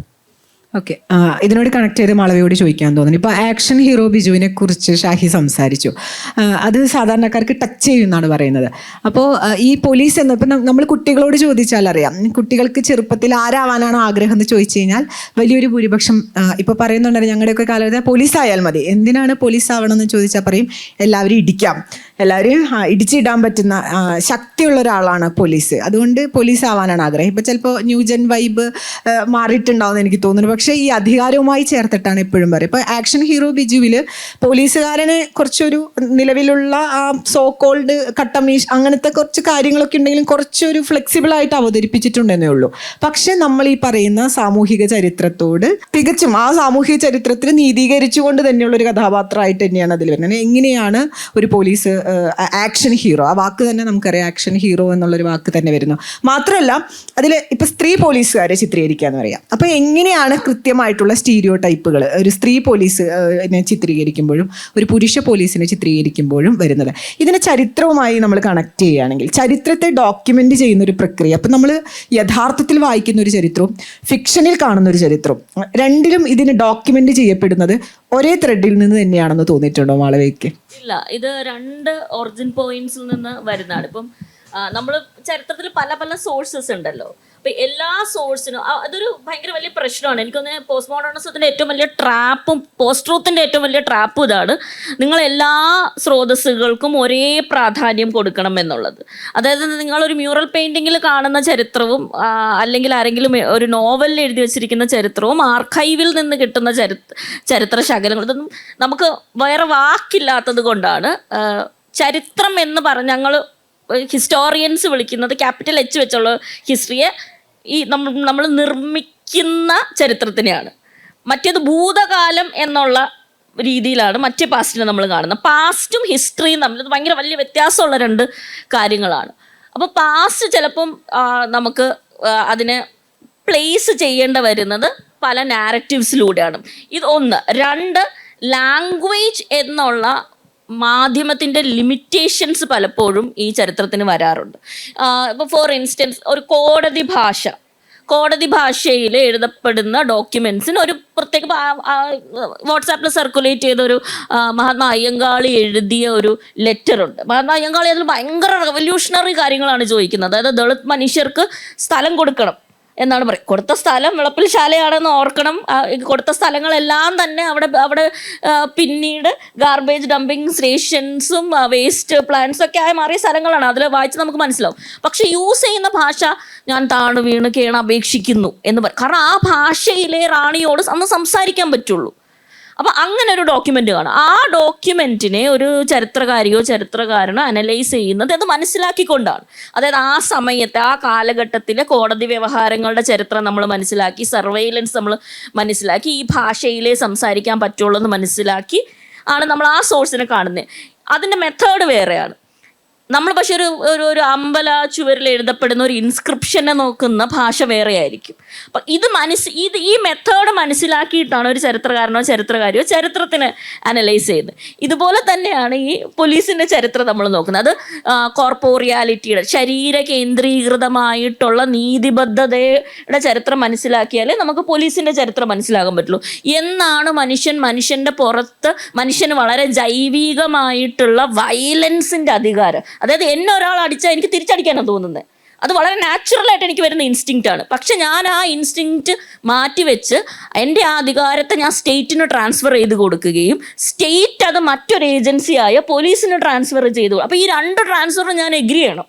ഓക്കെ, ഇതിനോട് കണക്ട് ചെയ്ത് മാളവിയോട് ചോദിക്കാൻ തോന്നുന്നു. ഇപ്പോൾ ആക്ഷൻ ഹീറോ ബിജുവിനെ കുറിച്ച് ഷാഹി സംസാരിച്ചു. അത് സാധാരണക്കാർക്ക് ടച്ച് ചെയ്യുമെന്നാണ് പറയുന്നത്. അപ്പോൾ ഈ പോലീസ് എന്ന് ഇപ്പം നമ്മൾ കുട്ടികളോട് ചോദിച്ചാൽ അറിയാം, കുട്ടികൾക്ക് ചെറുപ്പത്തിൽ ആരാവാനാണ് ആഗ്രഹം എന്ന് ചോദിച്ചു കഴിഞ്ഞാൽ വലിയൊരു ഭൂരിപക്ഷം ഇപ്പോൾ പറയുന്നുണ്ടായിരുന്നു, ഞങ്ങളുടെയൊക്കെ കാലത്ത് പോലീസ് ആയാൽ മതി. എന്തിനാണ് പോലീസ് ആവണമെന്ന് ചോദിച്ചാൽ പറയും എല്ലാവരും ഇടിക്കാം, എല്ലാവരും ഇടിച്ചിടാൻ പറ്റുന്ന ശക്തിയുള്ള ഒരാളാണ് പോലീസ്, അതുകൊണ്ട് പോലീസ് ആവാനാണ് ആഗ്രഹം. ഇപ്പോൾ ചിലപ്പോൾ ന്യൂജൻ വൈബ് മാറിയിട്ടുണ്ടാവുമെന്ന് എനിക്ക് തോന്നുന്നു. പക്ഷേ ഈ അധികാരവുമായി ചേർത്തിട്ടാണ് എപ്പോഴും പറയും. ഇപ്പോൾ ആക്ഷൻ ഹീറോ ബിജുവിൽ പോലീസുകാരന് കുറച്ചൊരു നിലവിലുള്ള ആ സോ കോൾഡ് കട്ടമീഷ് അങ്ങനത്തെ കുറച്ച് കാര്യങ്ങളൊക്കെ ഉണ്ടെങ്കിലും കുറച്ചൊരു ഫ്ലെക്സിബിളായിട്ട് അവതരിപ്പിച്ചിട്ടുണ്ടെന്നേ ഉള്ളൂ. പക്ഷെ നമ്മൾ ഈ പറയുന്ന സാമൂഹിക ചരിത്രത്തോട് തികച്ചും ആ സാമൂഹിക ചരിത്രത്തിൽ നീതീകരിച്ചുകൊണ്ട് തന്നെയുള്ളൊരു കഥാപാത്രമായിട്ട് തന്നെയാണ് അതിൽ വരുന്നത്. എങ്ങനെയാണ് ഒരു പോലീസ് ആക്ഷൻ ഹീറോ, ആ വാക്ക് തന്നെ നമുക്കറിയാം, ആക്ഷൻ ഹീറോ എന്നുള്ളൊരു വാക്ക് തന്നെ വരുന്നു. മാത്രമല്ല അതിൽ ഇപ്പം സ്ത്രീ പോലീസുകാരെ ചിത്രീകരിക്കുക എന്ന് പറയാം. അപ്പോൾ എങ്ങനെയാണ് കൃത്യമായിട്ടുള്ള സ്റ്റീരിയോ ടൈപ്പുകൾ ഒരു സ്ത്രീ പോലീസിനെ ചിത്രീകരിക്കുമ്പോഴും ഒരു പുരുഷ പോലീസിനെ ചിത്രീകരിക്കുമ്പോഴും വരുന്നത്? ഇതിനെ ചരിത്രവുമായി നമ്മൾ കണക്ട് ചെയ്യുകയാണെങ്കിൽ ചരിത്രത്തെ ഡോക്യുമെൻ്റ് ചെയ്യുന്ന ഒരു പ്രക്രിയ, അപ്പം നമ്മൾ യഥാർത്ഥത്തിൽ വായിക്കുന്ന ഒരു ചരിത്രവും ഫിക്ഷനിൽ കാണുന്ന ഒരു ചരിത്രവും രണ്ടിലും ഇതിന് ഡോക്യുമെൻ്റ് ചെയ്യപ്പെടുന്നത് ഒരേ ത്രെഡിൽ നിന്ന് തന്നെയാണെന്ന് തോന്നിയിട്ടുണ്ടോ മാളവികയ്ക്ക്? ഇല്ല, ഇത് 2 ഒറിജിൻ പോയിന്റ്സിൽ നിന്ന് വരുന്നതാണ്. ഇപ്പം നമ്മൾ ചരിത്രത്തിൽ പല പല സോഴ്സസ് ഉണ്ടല്ലോ. അപ്പം എല്ലാ സോഴ്സിനും അതൊരു ഭയങ്കര വലിയ പ്രശ്നമാണ്. എനിക്കൊന്ന് പോസ്റ്റ് മോഡേണിസത്തിൻ്റെ ഏറ്റവും വലിയ ട്രാപ്പും പോസ്റ്റ് ട്രൂത്തിൻ്റെ ഏറ്റവും വലിയ ട്രാപ്പും ഇതാണ്, നിങ്ങൾ എല്ലാ സ്രോതസ്സുകൾക്കും ഒരേ പ്രാധാന്യം കൊടുക്കണം എന്നുള്ളത്. അതായത് നിങ്ങളൊരു മ്യൂറൽ പെയിൻറ്റിങ്ങിൽ കാണുന്ന ചരിത്രവും അല്ലെങ്കിൽ ആരെങ്കിലും ഒരു നോവലിൽ എഴുതി വെച്ചിരിക്കുന്ന ചരിത്രവും ആർക്കൈവിൽ നിന്ന് കിട്ടുന്ന ചരിത്ര ശകലങ്ങൾ, ഇതൊന്നും നമുക്ക് വേറെ വാക്കില്ലാത്തത് കൊണ്ടാണ് ചരിത്രം എന്ന് പറഞ്ഞ് ഞങ്ങൾ ഹിസ്റ്റോറിയൻസ് വിളിക്കുന്നത് ക്യാപിറ്റൽ H വെച്ചുള്ള ഹിസ്റ്ററിയെ ഈ നമ്മൾ നിർമ്മിക്കുന്ന ചരിത്രത്തിനെയാണ്. മറ്റേത് ഭൂതകാലം എന്നുള്ള രീതിയിലാണ് മറ്റേ പാസ്റ്റിനെ നമ്മൾ കാണുന്നത്. പാസ്റ്റും ഹിസ്റ്ററിയും തമ്മിൽ ഇത് ഭയങ്കര വലിയ വ്യത്യാസമുള്ള 2 കാര്യങ്ങളാണ്. അപ്പോൾ പാസ്റ്റ് ചിലപ്പം നമുക്ക് അതിനെ പ്ലേസ് ചെയ്യേണ്ട വരുന്നത് പല നാരറ്റീവ്സിലൂടെയാണ്. ഇത് 1. 2, ലാംഗ്വേജ് എന്നുള്ള മാധ്യമത്തിൻ്റെ ലിമിറ്റേഷൻസ് പലപ്പോഴും ഈ ചരിത്രത്തിന് വരാറുണ്ട്. ഇപ്പോൾ ഫോർ ഇൻസ്റ്റൻസ് ഒരു കോടതി ഭാഷയിൽ എഴുതപ്പെടുന്ന ഡോക്യുമെൻറ്റ്സിന് ഒരു പ്രത്യേക വാട്സാപ്പിൽ സർക്കുലേറ്റ് ചെയ്ത ഒരു മഹാത്മാ അയ്യങ്കാളി എഴുതിയ ഒരു ലെറ്ററുണ്ട്. മഹാത്മാ അയ്യങ്കാളി അതിൽ ഭയങ്കര റെവല്യൂഷണറി കാര്യങ്ങളാണ് ചോദിക്കുന്നത്. അതായത് ദളിത് മനുഷ്യർക്ക് സ്ഥലം കൊടുക്കണം എന്നാണ് പറയും. കൊടുത്ത സ്ഥലം വിളപ്പിൽ ശാലയാണെന്ന് ഓർക്കണം. കൊടുത്ത സ്ഥലങ്ങളെല്ലാം തന്നെ അവിടെ പിന്നീട് ഗാർബേജ് ഡംപിങ് സ്റ്റേഷൻസും വേസ്റ്റ് പ്ലാന്റ്സും ഒക്കെ ആയി മാറിയ സ്ഥലങ്ങളാണ്. അതിൽ വായിച്ച് നമുക്ക് മനസ്സിലാവും. പക്ഷെ യൂസ് ചെയ്യുന്ന ഭാഷ ഞാൻ താണു വീണ് കേണ അപേക്ഷിക്കുന്നു എന്ന് പറയും. കാരണം ആ ഭാഷയിലെ റാണിയോട് അന്ന് സംസാരിക്കാൻ പറ്റുള്ളൂ. അപ്പം അങ്ങനെ ഒരു ഡോക്യുമെൻ്റ് കാണും. ആ ഡോക്യുമെൻറ്റിനെ ഒരു ചരിത്രകാരിയോ ചരിത്രകാരനോ അനലൈസ് ചെയ്യുന്നത് അത് മനസ്സിലാക്കിക്കൊണ്ടാണ്. അതായത് ആ സമയത്തെ ആ കാലഘട്ടത്തിലെ കോടതി വ്യവഹാരങ്ങളുടെ ചരിത്രം നമ്മൾ മനസ്സിലാക്കി, സർവൈലൻസ് നമ്മൾ മനസ്സിലാക്കി, ഈ ഭാഷയിലേ സംസാരിക്കാൻ പറ്റുള്ളൂ എന്ന് മനസ്സിലാക്കി ആണ് നമ്മൾ ആ സോഴ്സിനെ കാണുന്നത്. അതിൻ്റെ മെത്തേഡ് വേറെയാണ്. നമ്മൾ പക്ഷെ ഒരു അമ്പല ചുവരിൽ എഴുതപ്പെടുന്ന ഒരു ഇൻസ്ക്രിപ്ഷനെ നോക്കുന്ന ഭാഷ വേറെ ആയിരിക്കും. അപ്പം ഈ മെത്തേഡ് മനസ്സിലാക്കിയിട്ടാണ് ഒരു ചരിത്രകാരനോ ചരിത്രകാരിയോ ചരിത്രത്തിനെ അനലൈസ് ചെയ്യുന്നത്. ഇതുപോലെ തന്നെയാണ് ഈ പോലീസിൻ്റെ ചരിത്രം നമ്മൾ നോക്കുന്നത്. അത് കോർപ്പോറിയാലിറ്റിയുടെ ശരീര കേന്ദ്രീകൃതമായിട്ടുള്ള നീതിബദ്ധതയുടെ ചരിത്രം മനസ്സിലാക്കിയാലേ നമുക്ക് പോലീസിൻ്റെ ചരിത്രം മനസ്സിലാക്കാൻ പറ്റുള്ളൂ. എന്നാണ് മനുഷ്യൻ്റെ പുറത്ത് മനുഷ്യന് വളരെ ജൈവികമായിട്ടുള്ള വയലൻസിൻ്റെ അധികാരം, അതായത് എന്നെ ഒരാൾ അടിച്ചാൽ എനിക്ക് തിരിച്ചടിക്കാനാണ് തോന്നുന്നത്. അത് വളരെ നാച്ചുറലായിട്ട് എനിക്ക് വരുന്ന ഇൻസ്റ്റിങ്ക്റ്റാണ്. പക്ഷെ ഞാൻ ആ ഇൻസ്റ്റിങ്ക്റ്റ് മാറ്റിവെച്ച് എൻ്റെ ആ അധികാരത്തെ ഞാൻ സ്റ്റേറ്റിന് ട്രാൻസ്ഫർ ചെയ്ത് കൊടുക്കുകയും സ്റ്റേറ്റ് അത് മറ്റൊരു ഏജൻസിയായ പോലീസിന് ട്രാൻസ്ഫർ ചെയ്തു. അപ്പോൾ ഈ 2 ട്രാൻസ്ഫറും ഞാൻ എഗ്രി ചെയ്യണം.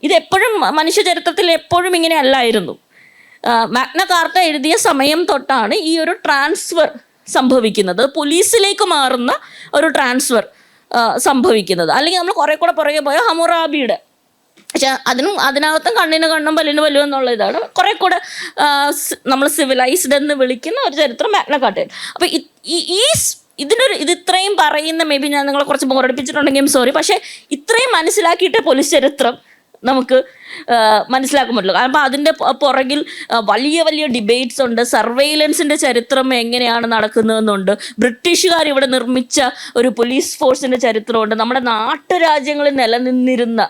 ഇതെപ്പോഴും മനുഷ്യ ചരിത്രത്തിൽ എപ്പോഴും ഇങ്ങനെ അല്ലായിരുന്നു. മാഗ്ന കാർട്ട എഴുതിയ സമയം തൊട്ടാണ് ഈ ഒരു ട്രാൻസ്ഫർ സംഭവിക്കുന്നത്, പോലീസിലേക്ക് മാറുന്ന ഒരു ട്രാൻസ്ഫർ സംഭവിക്കുന്നത്. അല്ലെങ്കിൽ നമ്മൾ കുറേ കൂടെ പുറകെ പോയ ഹമ്മുറാബിയുടെ, പക്ഷെ അതിനകത്തും കണ്ണിന് കണ്ണും പല്ലിന് പല്ലും എന്നുള്ള ഇതാണ് കുറേ കൂടെ നമ്മൾ സിവിലൈസ്ഡ് എന്ന് വിളിക്കുന്ന ഒരു ചരിത്രം മാഗ്ന കാർട്ടയിൽ. അപ്പോൾ ഇത് ഇത്രയും പറയുന്ന മേ ബി ഞാൻ നിങ്ങളെ കുറച്ച് ബോറടിപ്പിച്ചിട്ടുണ്ടെങ്കിലും സോറി, പക്ഷേ ഇത്രയും മനസ്സിലാക്കിയിട്ടേ പോലീസ് ചരിത്രം നമുക്ക് മനസ്സിലാക്കാൻ പറ്റുള്ളൂ. കാരണം അതിൻ്റെ പുറകിൽ വലിയ വലിയ ഡിബേറ്റ്സ് ഉണ്ട്. സർവൈലൻസിൻ്റെ ചരിത്രം എങ്ങനെയാണ് നടക്കുന്നതെന്നുണ്ട്. ബ്രിട്ടീഷുകാർ ഇവിടെ നിർമ്മിച്ച ഒരു പോലീസ് ഫോഴ്സിൻ്റെ ചരിത്രമുണ്ട്. നമ്മുടെ നാട്ടുരാജ്യങ്ങളിൽ നിലനിന്നിരുന്ന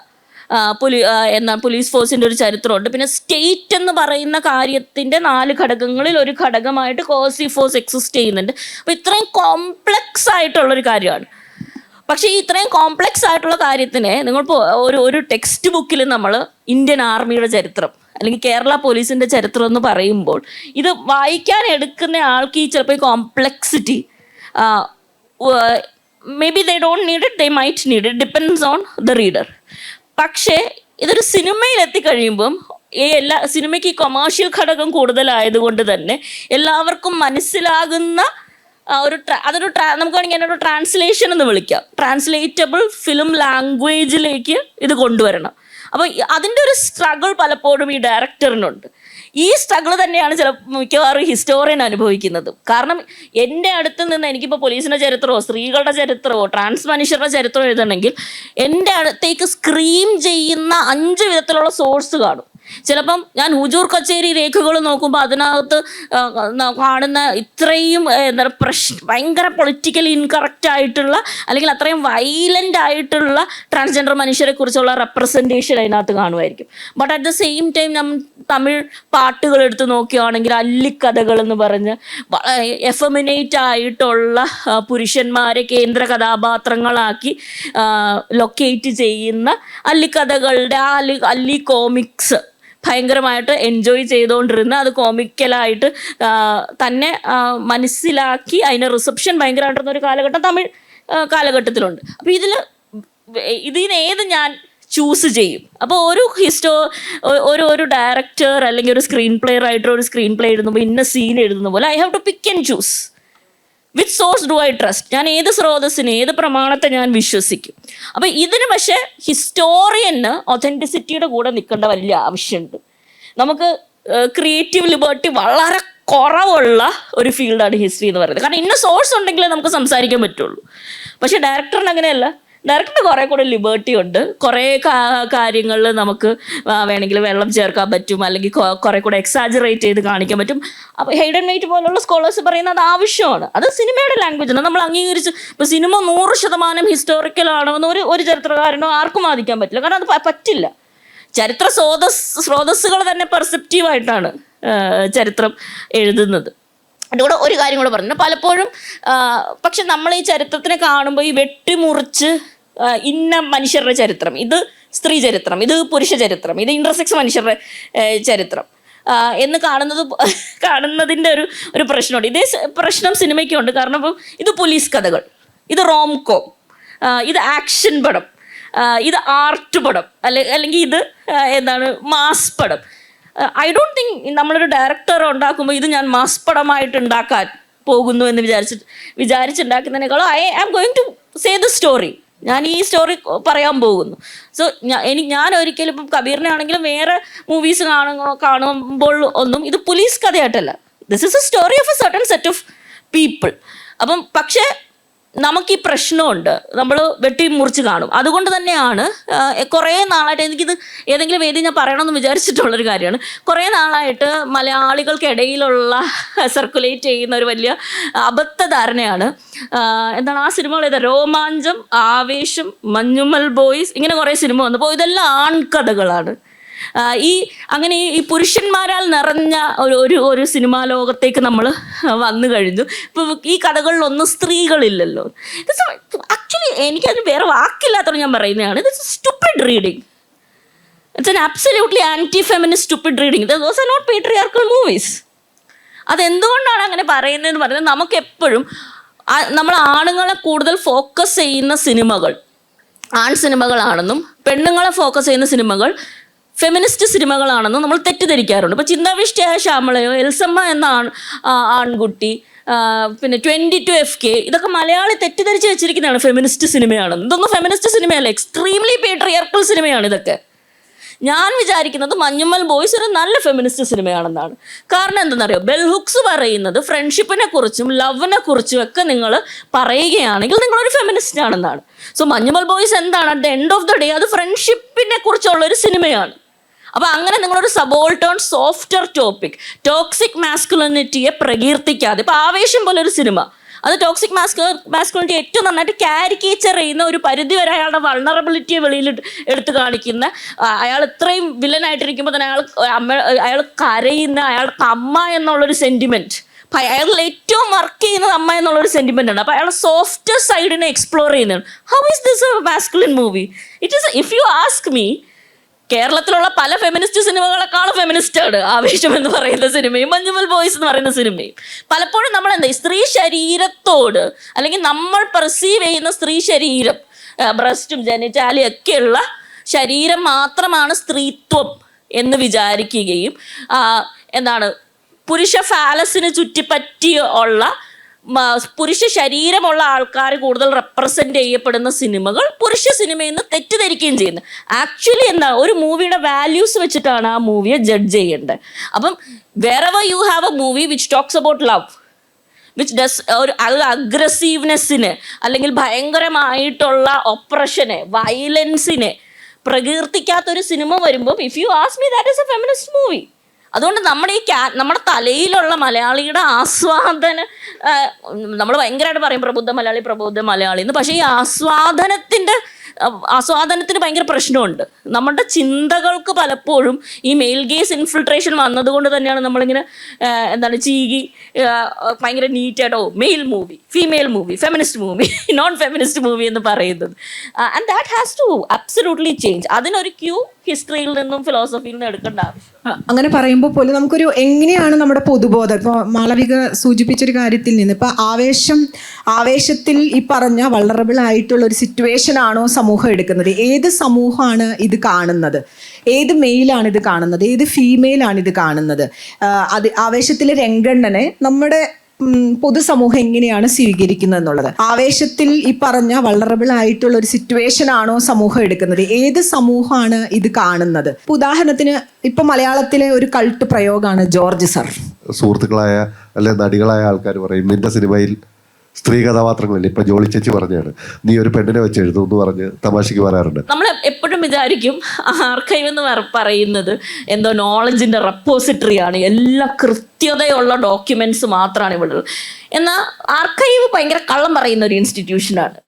പോലീസ് ഫോഴ്സിൻ്റെ ഒരു ചരിത്രമുണ്ട്. പിന്നെ സ്റ്റേറ്റ് എന്ന് പറയുന്ന കാര്യത്തിൻ്റെ 4 ഘടകങ്ങളിൽ ഒരു ഘടകമായിട്ട് കോസി ഫോഴ്സ് എക്സിസ്റ്റ് ചെയ്യുന്നുണ്ട്. അപ്പോൾ ഇത്രയും കോംപ്ലക്സ് ആയിട്ടുള്ളൊരു കാര്യമാണ്. പക്ഷേ ഈ ഇത്രയും കോംപ്ലക്സ് ആയിട്ടുള്ള കാര്യത്തിനെ നിങ്ങളിപ്പോൾ ഒരു ടെക്സ്റ്റ് ബുക്കിൽ നമ്മൾ ഇന്ത്യൻ ആർമിയുടെ ചരിത്രം അല്ലെങ്കിൽ കേരള പോലീസിൻ്റെ ചരിത്രം എന്ന് പറയുമ്പോൾ ഇത് വായിക്കാൻ എടുക്കുന്ന ആൾക്ക് ഈ ചിലപ്പോൾ ഈ complexity may be they don't need it, they might need it, depends on the reader. പക്ഷേ ഇതൊരു സിനിമയിൽ എത്തിക്കഴിയുമ്പം സിനിമയ്ക്ക് ഈ കൊമേഴ്ഷ്യൽ ഘടകം കൂടുതലായതുകൊണ്ട് തന്നെ എല്ലാവർക്കും മനസ്സിലാകുന്ന നമുക്ക് വേണമെങ്കിൽ അതിനൊരു ട്രാൻസ്ലേഷൻ എന്ന് വിളിക്കാം. ട്രാൻസ്ലേറ്റബിൾ ഫിലിം ലാംഗ്വേജിലേക്ക് ഇത് കൊണ്ടുവരണം. അപ്പോൾ അതിൻ്റെ ഒരു സ്ട്രഗിൾ പലപ്പോഴും ഈ ഡയറക്ടറിനുണ്ട്. ഈ സ്ട്രഗിൾ തന്നെയാണ് മിക്കവാറും ഹിസ്റ്റോറിയൻ അനുഭവിക്കുന്നത്. കാരണം എൻ്റെ അടുത്ത് നിന്ന് എനിക്കിപ്പോൾ പോലീസിൻ്റെ ചരിത്രമോ സ്ത്രീകളുടെ ചരിത്രമോ ട്രാൻസ് മനുഷ്യരുടെ ചരിത്രമോ എഴുതണമെങ്കിൽ എൻ്റെ അടുത്തേക്ക് സ്ക്രീം ചെയ്യുന്ന 5 വിധത്തിലുള്ള സോഴ്സ് കാണും. ചിലപ്പം ഞാൻ ഹുജൂർ കച്ചേരി രേഖകൾ നോക്കുമ്പോൾ അതിനകത്ത് കാണുന്ന ഇത്രയും ഭയങ്കര പൊളിറ്റിക്കലി ഇൻകറക്റ്റ് ആയിട്ടുള്ള അല്ലെങ്കിൽ അത്രയും വയലൻ്റ് ആയിട്ടുള്ള ട്രാൻസ്ജെൻഡർ മനുഷ്യരെ കുറിച്ചുള്ള റെപ്രസെൻറ്റേഷൻ അതിനകത്ത് കാണുമായിരിക്കും. But at the same time Tamil പാട്ടുകൾ എടുത്ത് നോക്കുകയാണെങ്കിൽ അല്ലിക്കഥകൾ എന്ന് പറഞ്ഞ് എഫമിനേറ്റ് ആയിട്ടുള്ള പുരുഷന്മാരെ കേന്ദ്ര കഥാപാത്രങ്ങളാക്കി ലൊക്കേറ്റ് ചെയ്യുന്ന അല്ലിക്കഥകളുടെ അല്ലി കോമിക്സ് ഭയങ്കരമായിട്ട് എൻജോയ് ചെയ്തുകൊണ്ടിരുന്ന അത് കോമിക്കലായിട്ട് തന്നെ മനസ്സിലാക്കി അതിൻ്റെ റിസപ്ഷൻ ഭയങ്കരമായിട്ടുള്ള ഒരു കാലഘട്ടം തമിഴ് കാലഘട്ടത്തിലുണ്ട്. അപ്പോൾ ഇതിനേത് ഞാൻ ചൂസ് ചെയ്യും. അപ്പോൾ ഒരു ഡയറക്ടർ അല്ലെങ്കിൽ ഒരു സ്ക്രീൻ പ്ലെയർ ആയിട്ട് ഒരു സ്ക്രീൻ പ്ലേ എഴുതുമ്പോൾ ഇന്ന സീൻ എഴുതുന്ന പോലെ I have to pick and choose which source do I trust. ഞാൻ ഏത് സ്രോതസ്സിന് ഏത് പ്രമാണത്തെ ഞാൻ വിശ്വസിക്കും. അപ്പോൾ ഇതിന് പക്ഷേ ഹിസ്റ്റോറിയന് ഒതൻറ്റിസിറ്റിയുടെ കൂടെ നിൽക്കേണ്ട വലിയ ആവശ്യമുണ്ട്. നമുക്ക് ക്രിയേറ്റീവ് ലിബർട്ടി വളരെ കുറവുള്ള ഒരു ഫീൽഡാണ് ഹിസ്റ്ററി എന്ന് പറയുന്നത്. കാരണം ഇന്ന സോഴ്സ് ഉണ്ടെങ്കിലേ നമുക്ക് സംസാരിക്കാൻ പറ്റുള്ളൂ. പക്ഷേ ഡയറക്ടറിന് അങ്ങനെയല്ല. ഡയറക്ടറിന് കുറേ കൂടെ ലിബർട്ടി ഉണ്ട്. കുറേ കാര്യങ്ങളിൽ നമുക്ക് വേണമെങ്കിൽ വെള്ളം ചേർക്കാൻ പറ്റും, അല്ലെങ്കിൽ കുറേ കൂടെ എക്സാജറേറ്റ് ചെയ്ത് കാണിക്കാൻ പറ്റും. അപ്പോൾ ഹെയ്ഡൻ വൈറ്റ് പോലുള്ള സ്കോളേഴ്സ് പറയുന്നത് അത് ആവശ്യമാണ്. അത് സിനിമയുടെ ലാംഗ്വേജാണ്. നമ്മൾ അംഗീകരിച്ച് ഇപ്പോൾ സിനിമ 100% ഹിസ്റ്റോറിക്കലാണോ എന്ന് ഒരു ചരിത്രകാരനോ ആർക്കും വാദിക്കാൻ പറ്റില്ല. കാരണം അത് പറ്റില്ല. ചരിത്ര സ്രോതസ്സുകൾ തന്നെ പെർസെപ്റ്റീവായിട്ടാണ് ചരിത്രം എഴുതുന്നത്. അതിൻ്റെ കൂടെ ഒരു കാര്യം കൂടെ പറഞ്ഞു, പലപ്പോഴും പക്ഷെ നമ്മൾ ഈ ചരിത്രത്തിനെ കാണുമ്പോൾ ഈ വെട്ടിമുറിച്ച് ഇന്ന മനുഷ്യരുടെ ചരിത്രം, ഇത് സ്ത്രീ ചരിത്രം, ഇത് പുരുഷ ചരിത്രം, ഇത് ഇൻ്റർസെക്സ് മനുഷ്യരുടെ ചരിത്രം എന്ന് കാണുന്നതിൻ്റെ ഒരു പ്രശ്നമുണ്ട്. ഇതേ പ്രശ്നം സിനിമയ്ക്കുണ്ട്. കാരണം ഇപ്പം ഇത് പോലീസ് കഥകൾ, ഇത് റോംകോം, ഇത് ആക്ഷൻ പടം, ഇത് ആർട്ട് പടം, അല്ലെങ്കിൽ ഇത് മാസ് പടം. ഐ ഡോണ്ട് തിങ്ക് നമ്മളൊരു ഡയറക്ടർ ഉണ്ടാക്കുമ്പോൾ ഇത് ഞാൻ മാസ് പടമായിട്ട് ഉണ്ടാക്കാൻ പോകുന്നു എന്ന് വിചാരിച്ചുണ്ടാക്കുന്നതിനേക്കാളും I am going to say the story. ഞാൻ ഈ സ്റ്റോറി പറയാൻ പോകുന്നു. സോ ഞാൻ ഒരിക്കലും ഇപ്പം കബീറിനെ ആണെങ്കിലും വേറെ മൂവീസ് കാണുമ്പോൾ ഒന്നും ഇത് പോലീസ് കഥയായിട്ടല്ല. This is a story of a certain set of people. അപ്പം പക്ഷേ നമുക്ക് ഈ പ്രശ്നമുണ്ട്, നമ്മൾ വെട്ടി മുറിച്ച് കാണും. അതുകൊണ്ട് തന്നെയാണ് കുറേ നാളായിട്ട് എനിക്കിത് ഏതെങ്കിലും വേദി ഞാൻ പറയണമെന്ന് വിചാരിച്ചിട്ടുള്ളൊരു കാര്യമാണ്. കുറേ നാളായിട്ട് മലയാളികൾക്കിടയിലുള്ള സർക്കുലേറ്റ് ചെയ്യുന്ന ഒരു വലിയ അബദ്ധധാരണയാണ്. ആ സിനിമകൾ രോമാഞ്ചം, ആവേശം, മഞ്ഞുമ്മൽ ബോയ്സ്, ഇങ്ങനെ കുറേ സിനിമ വന്നപ്പോൾ ഇതെല്ലാം ആൺകഥകളാണ്. അങ്ങനെ ഈ പുരുഷന്മാരാൽ നിറഞ്ഞ ഒരു സിനിമാ ലോകത്തേക്ക് നമ്മൾ വന്നു കഴിഞ്ഞു. ഇപ്പോൾ ഈ കഥകളിലൊന്നും സ്ത്രീകളില്ലല്ലോ. ആക്ച്വലി എനിക്കതിന് വേറെ വാക്കില്ലാത്തതുകൊണ്ട് ഞാൻ പറയുന്നതാണ്, it's stupid reading. It's an absolutely anti feminist stupid reading. Those are not patriarchal movies. അതെന്തുകൊണ്ടാണ് അങ്ങനെ പറയുന്നതെന്ന് പറയുന്നത്, നമുക്കെപ്പോഴും നമ്മൾ ആണുങ്ങളെ കൂടുതൽ ഫോക്കസ് ചെയ്യുന്ന സിനിമകൾ ആൺ സിനിമകളാണെന്നും പെണ്ണുങ്ങളെ ഫോക്കസ് ചെയ്യുന്ന സിനിമകൾ ഫെമിനിസ്റ്റ് സിനിമകളാണെന്നും നമ്മൾ തെറ്റിദ്ധരിക്കാറുണ്ട്. ഇപ്പോൾ ചിന്താവിഷ്ടയായ ശ്യാമളയോ എൽസമ്മ എന്ന ആൺകുട്ടി, പിന്നെ 22 FK, ഇതൊക്കെ മലയാളി തെറ്റിദ്ധരിച്ച് വെച്ചിരിക്കുന്നതാണ് ഫെമിനിസ്റ്റ് സിനിമയാണെന്ന്. ഇതൊന്നും ഫെമിനിസ്റ്റ് സിനിമയല്ല, എക്സ്ട്രീംലി പേട്രിയാർക്കൽ സിനിമയാണ് ഇതൊക്കെ. ഞാൻ വിചാരിക്കുന്നത് മഞ്ഞുമ്മൽ ബോയ്സ് ഒരു നല്ല ഫെമിനിസ്റ്റ് സിനിമയാണെന്നാണ്. കാരണം എന്തെന്നറിയോ, ബെൽ ഹുക്സ് പറയുന്നത് ഫ്രണ്ട്ഷിപ്പിനെ കുറിച്ചും ലവിനെ കുറിച്ചും ഒക്കെ നിങ്ങൾ പറയുകയാണെങ്കിൽ നിങ്ങളൊരു ഫെമിനിസ്റ്റ് ആണെന്നാണ്. സോ മഞ്ഞുമ്മൽ ബോയ്സ് എന്താണ്, at the end of the day അത് ഫ്രണ്ട്ഷിപ്പിനെ കുറിച്ചുള്ളൊരു സിനിമയാണ്. അപ്പോൾ അങ്ങനെ നിങ്ങളൊരു സബോൾട്ടേൺ സോഫ്റ്റർ ടോപ്പിക്, ടോക്സിക് മാസ്കുലിനിറ്റിയെ പ്രകീർത്തിക്കാതെ, ഇപ്പോൾ ആവേശം പോലെ ഒരു സിനിമ, അത് ടോക്സിക് മാസ്കുലിനിറ്റി ഏറ്റവും നന്നായിട്ട് കാരിക്കേച്ചർ ചെയ്യുന്ന, ഒരു പരിധി വരെ അയാളുടെ വൾണറബിലിറ്റിയെ വെളിയിൽ എടുത്ത് കാണിക്കുന്ന, അയാൾ ഇത്രയും വില്ലനായിട്ടിരിക്കുമ്പോൾ തന്നെ അയാൾ കരയുന്ന, അയാൾക്ക് അമ്മ എന്നുള്ളൊരു സെൻറ്റിമെൻറ്റ്, അയാൾ ഏറ്റവും വർക്ക് ചെയ്യുന്നത് അമ്മ എന്നുള്ളൊരു സെൻറ്റിമെൻ്റ് ആണ്. അപ്പോൾ അയാളുടെ സോഫ്റ്റ് സൈഡിനെ എക്സ്പ്ലോർ ചെയ്യുന്നതാണ്. How is this A masculine movie? It is, if you ask me, കേരളത്തിലുള്ള പല ഫെമിനിസ്റ്റ് സിനിമകളെക്കാളും ഫെമിനിസ്റ്റാണ് ആവേശം എന്ന് പറയുന്ന സിനിമയും മഞ്ഞുമ്മൽ ബോയ്സ് എന്ന് പറയുന്ന സിനിമയും. പലപ്പോഴും നമ്മൾ സ്ത്രീ ശരീരത്തോട്, അല്ലെങ്കിൽ നമ്മൾ പെർസീവ് ചെയ്യുന്ന സ്ത്രീ ശരീരം, ബ്രസ്റ്റും ജെനിറ്റാലിയും ഒക്കെയുള്ള ശരീരം മാത്രമാണ് സ്ത്രീത്വം എന്ന് വിചാരിക്കുകയും പുരുഷ ഫാലസിന് ചുറ്റിപ്പറ്റി ഉള്ള പുരുഷ ശരീരമുള്ള ആൾക്കാർ കൂടുതൽ റെപ്രസെന്റ് ചെയ്യപ്പെടുന്ന സിനിമകൾ പുരുഷ സിനിമയെന്ന് തെറ്റിദ്ധരിക്കുകയും ചെയ്യുന്നത്. ആക്ച്വലി എന്താ, ഒരു മൂവിയുടെ വാല്യൂസ് വെച്ചിട്ടാണ് ആ മൂവിയെ ജഡ്ജ് ചെയ്യേണ്ടത്. അപ്പം wherever you have a movie which talks about love, which does ഒരു അഗ്രസീവ്നെസ്സിന് അല്ലെങ്കിൽ ഭയങ്കരമായിട്ടുള്ള ഒപ്രഷനെ, വയലൻസിനെ പ്രകീർത്തിക്കാത്തൊരു സിനിമ വരുമ്പോൾ, if you ask me, that is A feminist movie. അതുകൊണ്ട് നമ്മുടെ നമ്മുടെ തലയിലുള്ള മലയാളിയുടെ ആസ്വാദന, നമ്മൾ ഭയങ്കരമായിട്ട് പറയും പ്രബുദ്ധ മലയാളി എന്ന്, പക്ഷേ ഈ ആസ്വാദനത്തിന് ഭയങ്കര പ്രശ്നമുണ്ട്. നമ്മുടെ ചിന്തകൾക്ക് പലപ്പോഴും ഈ മെയിൽ ഗേസ് ഇൻഫിൽട്രേഷൻ വന്നതുകൊണ്ട് തന്നെയാണ് നമ്മളിങ്ങനെ ചീകി ഭയങ്കര നീറ്റായിട്ടോ male movie, female movie, feminist movie, non feminist movie എന്ന് പറയുന്നത്. And that has to absolutely change. അതിനൊരു ക്യൂ ഹിസ്റ്ററിയിൽ നിന്നും ഫിലോസഫിയിൽ നിന്നും എടുക്കേണ്ട ആവശ്യം. അങ്ങനെ പറയുമ്പോൾ പോലും നമുക്കൊരു എങ്ങനെയാണ് നമ്മുടെ പൊതുബോധം, ഇപ്പോൾ മാളവിക സൂചിപ്പിച്ചൊരു കാര്യത്തിൽ നിന്ന്, ഇപ്പം ആവേശത്തിൽ ഈ പറഞ്ഞ വൾണറബിൾ ആയിട്ടുള്ള ഒരു സിറ്റുവേഷൻ ആണോ സമൂഹം എടുക്കുന്നത്? ഏത് സമൂഹമാണ് ഇത് കാണുന്നത്? ഏത് മെയിലാണ് ഇത് കാണുന്നത്? ഏത് ഫീമെയിലാണ് ഇത് കാണുന്നത്? അത് ആവേശത്തിലെ രംഗണ്ണനെ നമ്മുടെ പൊതുസമൂഹം എങ്ങനെയാണ് സ്വീകരിക്കുന്നത് എന്നുള്ളത്. ആവേശത്തിൽ ഈ പറഞ്ഞ വൾണറബിൾ ആയിട്ടുള്ള ഒരു സിറ്റുവേഷൻ ആണോ സമൂഹം എടുക്കുന്നത്? ഏത് സമൂഹമാണ് ഇത് കാണുന്നത്? ഉദാഹരണത്തിന് ഇപ്പൊ മലയാളത്തിലെ ഒരു കൾട്ട് പ്രയോഗമാണ് ജോർജ് സർ. സുഹൃത്തുക്കളായ അല്ലെ നടികളായ ആൾക്കാർ പറയും, നിന്റെ സിനിമയിൽ സ്ത്രീ കഥാപാത്രങ്ങളില്ല. ഇപ്പൊ ജോളി ചേച്ചി പറഞ്ഞാണ്, നീ ഒരു പെണ്ണിനെ വെച്ച് എഴുതും എന്ന് പറഞ്ഞ് തമാശക്ക് പറയാറുണ്ട്. നമ്മൾ എപ്പോഴും വിചാരിക്കും ആർക്കൈവ് എന്ന് പറയുന്നത് എന്തോ നോളജിന്റെ റെപ്പോസിറ്ററി ആണ്, എല്ലാ കൃത്യതയുള്ള ഡോക്യുമെന്റ്സ് മാത്രമാണ് ഇവിടെ. എന്നാൽ ആർക്കൈവ് ഭയങ്കര കള്ളം പറയുന്ന ഒരു ഇൻസ്റ്റിറ്റ്യൂഷനാണ്.